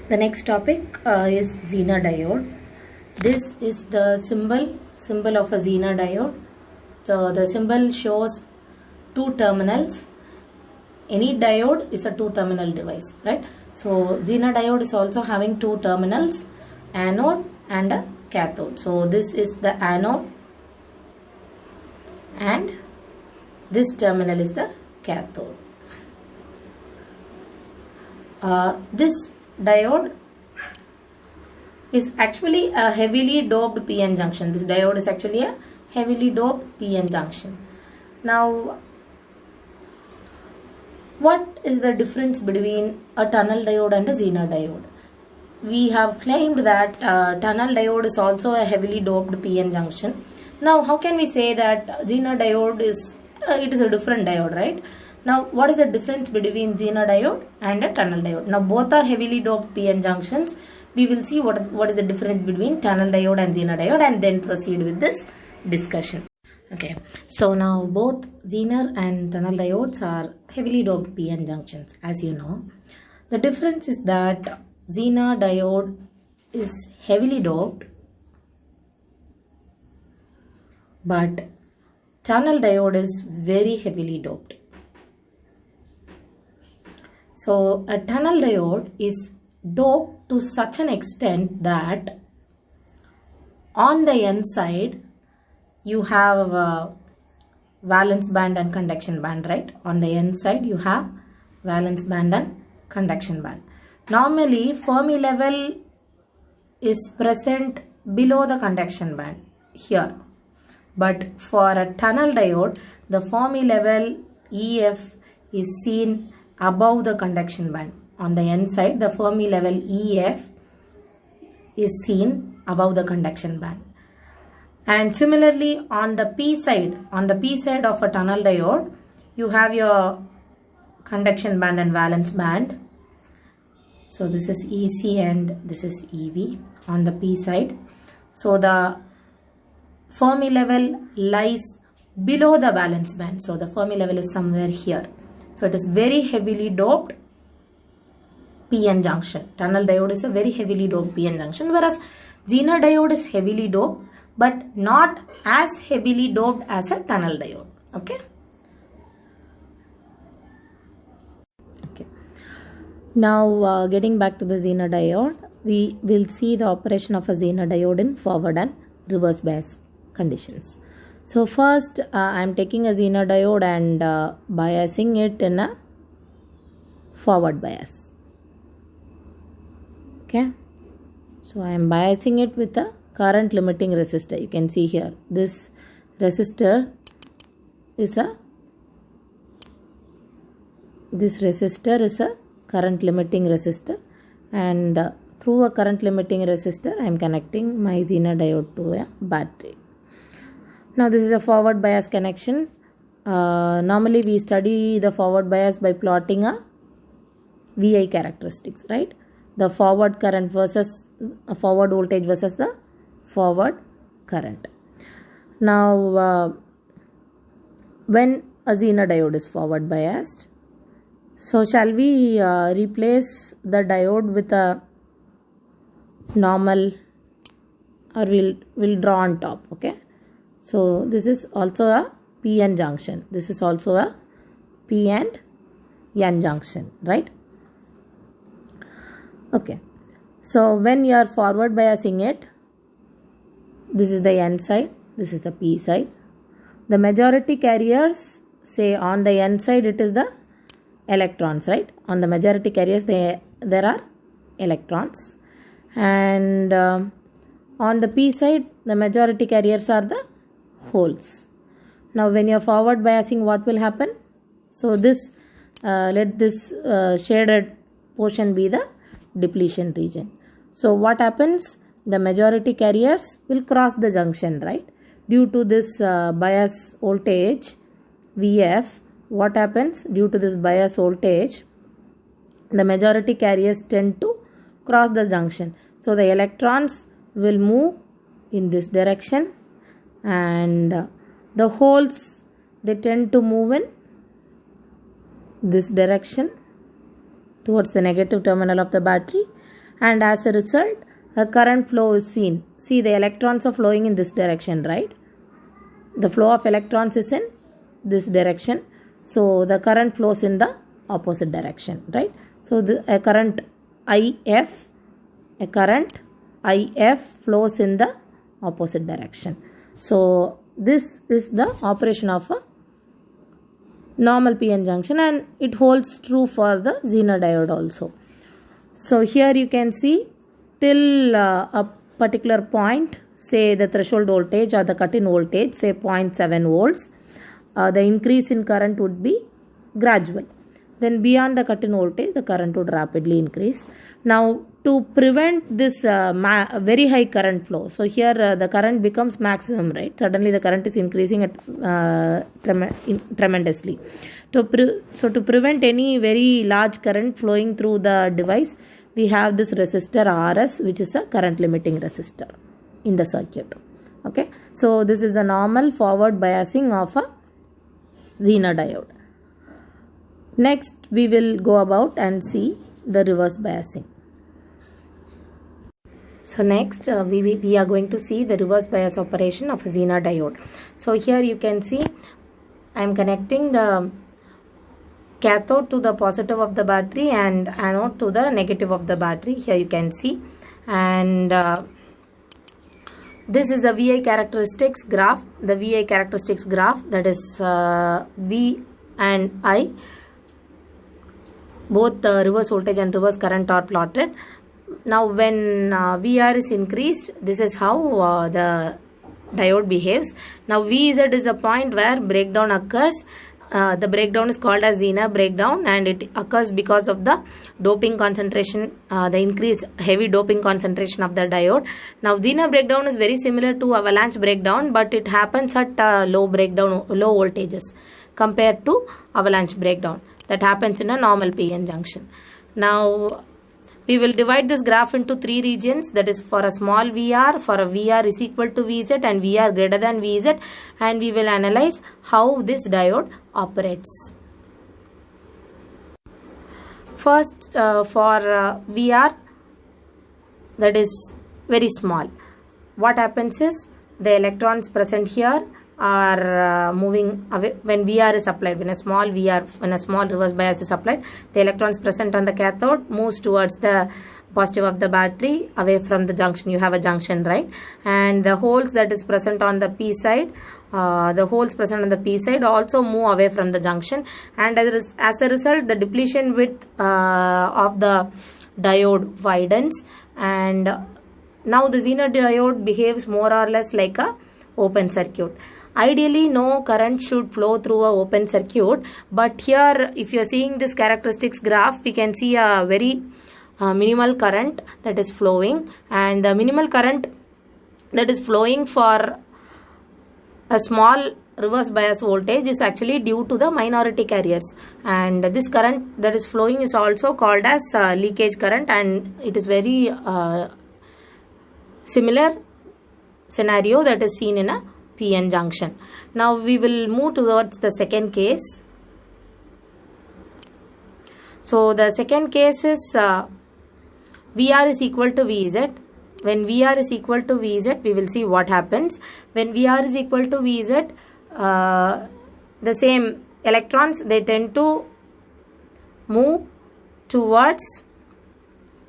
The next topic is Zener diode. This is the symbol of a Zener diode. So the symbol shows two terminals. Any diode is a two-terminal device, right? So Zener diode is also having two terminals, anode and a cathode. So this is the anode and this terminal is the cathode. This diode is actually a heavily doped PN junction. This diode is actually a heavily doped PN junction. Now, what is the difference between a tunnel diode and a Zener diode? We have claimed that tunnel diode is also a heavily doped PN junction. Now, how can we say that Zener diode is it is a different diode, right? Now, what is the difference between Zener diode and a tunnel diode? Now, both are heavily doped PN junctions. We will see what is the difference between tunnel diode and Zener diode and then proceed with this discussion. Okay, so now both Zener and tunnel diodes are heavily doped PN junctions, as you know. The difference is that Zener diode is heavily doped, but tunnel diode is very heavily doped. So a tunnel diode is doped to such an extent that on the N side you have a valence band and conduction band, right? On the N side you have valence band and conduction band. Normally Fermi level is present below the conduction band here. But for a tunnel diode, the Fermi level EF is seen above the conduction band. On the N side, the Fermi level EF is seen above the conduction band. And similarly, on the P side of a tunnel diode, you have your conduction band and valence band. So this is EC and this is EV on the P side. So the Fermi level lies below the valence band. So the Fermi level is somewhere here. So it is very heavily doped PN junction. Tunnel diode is a very heavily doped PN junction, whereas Zener diode is heavily doped but not as heavily doped as a tunnel diode. Okay. Now getting back to the Zener diode, we will see the operation of a Zener diode in forward and reverse bias conditions. So first I am taking a Zener diode and biasing it in a forward bias. Okay, so I am biasing it with a current limiting resistor. You can see here this resistor is a current limiting resistor, and through a current limiting resistor I am connecting my Zener diode to a battery. Now this is a forward bias connection. Normally we study the forward bias by plotting a VI characteristics, right? The forward current versus a forward voltage versus the forward current. Now when a Zener diode is forward biased, so shall we replace the diode with a normal, or we'll draw on top. Okay, so this is also a PN junction. This is also a P and N junction, right? Okay, so when you are forward biasing it, this is the N side, this is the P side. The majority carriers, say on the N side it is the electrons, right? On the majority carriers there are electrons, and on the P side the majority carriers are the holes. Now when you are forward biasing, what will happen? So this let this shaded portion be the depletion region. So what happens? The majority carriers will cross the junction, right? Due to this bias voltage VF, what happens? Due to this bias voltage, the majority carriers tend to cross the junction. So the electrons will move in this direction, and the holes, they tend to move in this direction towards the negative terminal of the battery, and as a result a current flow is seen. See, the electrons are flowing in this direction, right? The flow of electrons is in this direction, so the current flows in the opposite direction, right? So a current IF flows in the opposite direction. So this is the operation of a normal PN junction, and it holds true for the Zener diode also. So here you can see till a particular point, say the threshold voltage or the cut-in voltage, say 0.7 volts, the increase in current would be gradual. Then beyond the cut-in voltage, the current would rapidly increase. Now to prevent this very high current flow, so here the current becomes maximum, right? Suddenly the current is increasing at tremendously. So to prevent any very large current flowing through the device, we have this resistor RS, which is a current limiting resistor in the circuit. Okay, so this is the normal forward biasing of a Zener diode. Next we will go about and see the reverse biasing. So next we are going to see the reverse bias operation of a Zener diode. So here you can see I am connecting the cathode to the positive of the battery and anode to the negative of the battery. Here you can see, and this is the VI characteristics graph. The VI characteristics graph, that is V and I, both the reverse voltage and reverse current are plotted. Now when VR is increased, this is how the diode behaves. Now Vz is the point where breakdown occurs. The breakdown is called as Zener breakdown, and it occurs because of the doping concentration, the increased heavy doping concentration of the diode. Now Zener breakdown is very similar to avalanche breakdown, but it happens at low voltages compared to avalanche breakdown that happens in a normal PN junction. Now we will divide this graph into three regions, that is for a small VR, for a VR is equal to Vz and VR greater than Vz, and we will analyze how this diode operates. First for VR, that is very small, what happens is the electrons present here are moving away when VR is applied. When a small reverse bias is applied, the electrons present on the cathode moves towards the positive of the battery, away from the junction. You have a junction, right? And the holes that is present on the P side, also move away from the junction, and as a result the depletion width of the diode widens, and now the Zener diode behaves more or less like a open circuit. Ideally, no current should flow through an open circuit, but here if you are seeing this characteristics graph, we can see a very minimal current that is flowing, and the minimal current that is flowing for a small reverse bias voltage is actually due to the minority carriers, and this current that is flowing is also called as leakage current, and it is very similar scenario that is seen in a PN junction. Now we will move towards the second case. So the second case is VR is equal to Vz. When VR is equal to Vz, we will see what happens. When VR is equal to Vz, the same electrons, they tend to move towards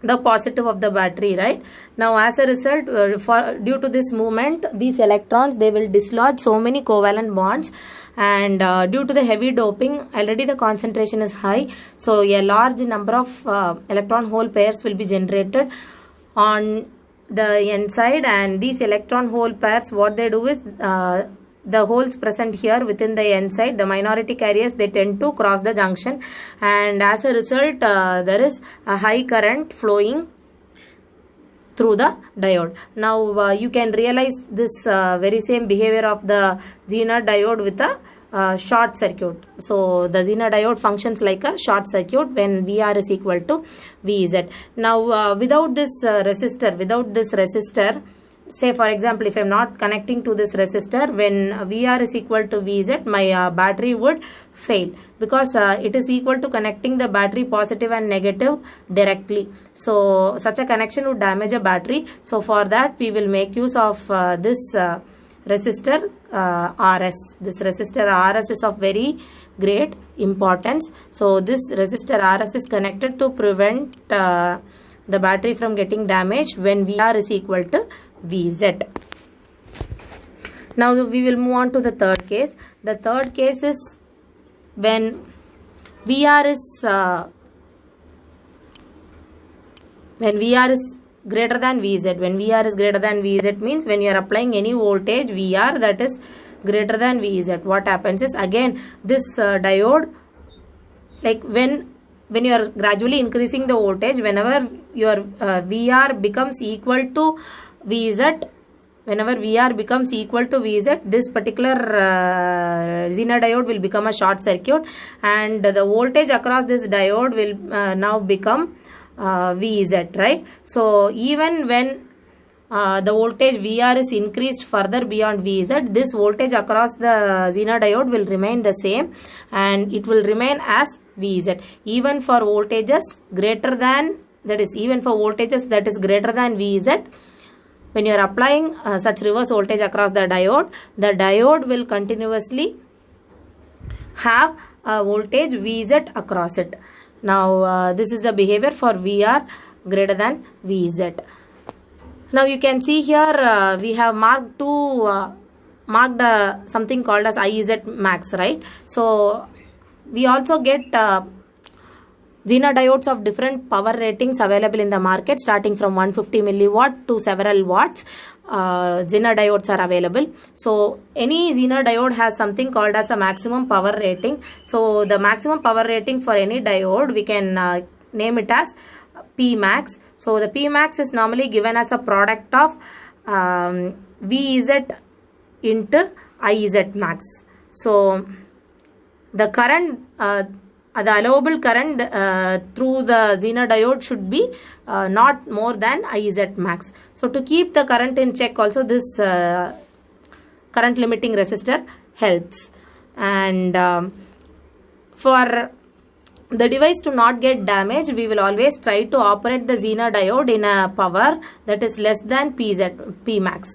the positive of the battery, right? Now as a result, due to this movement, these electrons, they will dislodge so many covalent bonds, and due to the heavy doping, already the concentration is high, so a large number of electron hole pairs will be generated on the N side, and these electron hole pairs, what they do is the holes present here within the N side, the minority carriers, they tend to cross the junction, and as a result there is a high current flowing through the diode. Now you can realize this very same behavior of the Zener diode with a short circuit. So the Zener diode functions like a short circuit when VR is equal to Vz. Now without this resistor, say for example, if I'm not connecting to this resistor, when VR is equal to Vz, my battery would fail, because it is equal to connecting the battery positive and negative directly. So such a connection would damage a battery. So for that we will make use of this resistor RS. This resistor RS is of very great importance. So this resistor RS is connected to prevent the battery from getting damaged when VR is equal to Vz. Now we will move on to the third case. The third case is when VR is greater than Vz. When VR is greater than Vz means when you are applying any voltage VR that is greater than Vz. What happens is, again, this diode, like when you are gradually increasing the voltage, whenever your VR becomes equal to Vz, this particular Zener diode will become a short circuit, and the voltage across this diode will now become Vz, right? So even when the voltage VR is increased further beyond Vz, this voltage across the Zener diode will remain the same, and it will remain as Vz. Even for voltages greater than, that is greater than Vz, when you are applying such reverse voltage across the diode will continuously have a voltage Vz across it. Now this is the behavior for VR greater than Vz. Now you can see here we have marked something called as IZ max, right? So we also get Zener diodes of different power ratings available in the market, starting from 150 milliwatt to several watts. Zener diodes are available. So any Zener diode has something called as a maximum power rating. So the maximum power rating for any diode, we can name it as P max. So the P max is normally given as a product of Vz into Iz max. So the current, the allowable current through the Zener diode should be not more than Iz max. So to keep the current in check also, this current limiting resistor helps. And for the device to not get damaged, we will always try to operate the Zener diode in a power that is less than P max.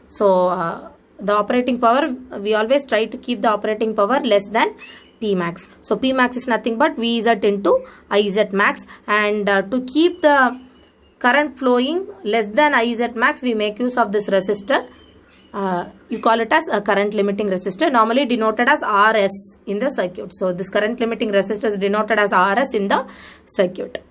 So the operating power, we always try to keep the operating power less than P max. So P max is nothing but Vz into Iz max, and to keep the current flowing less than Iz max, we make use of this resistor. You call it as a current limiting resistor, normally denoted as RS in the circuit. So this current limiting resistor is denoted as RS in the circuit.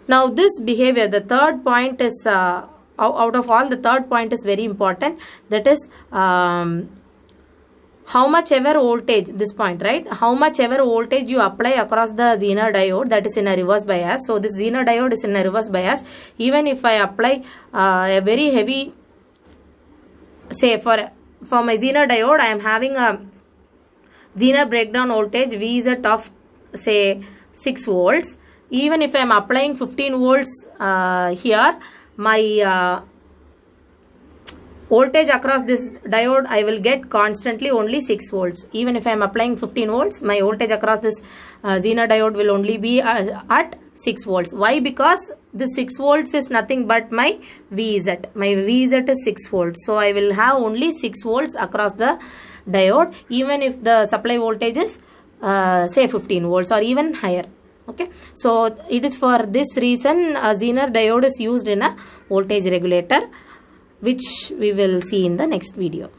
Now this behavior, the third point is out of all, the third point is very important. That is how much ever voltage, this point, right? How much ever voltage you apply across the Zener diode, that is in a reverse bias. So this Zener diode is in a reverse bias. Even if I apply a very heavy, say for my Zener diode, I am having a Zener breakdown voltage Vz of say 6 volts. Even if I am applying 15 volts here, my voltage across this diode, I will get constantly only 6 volts. Even if I am applying 15 volts, my voltage across this Zener diode will only be at 6 volts. Why? Because this 6 volts is nothing but my Vz. My Vz is 6 volts. So I will have only 6 volts across the diode, even if the supply voltage is say 15 volts or even higher. Okay, so it is for this reason a Zener diode is used in a voltage regulator, which we will see in the next video.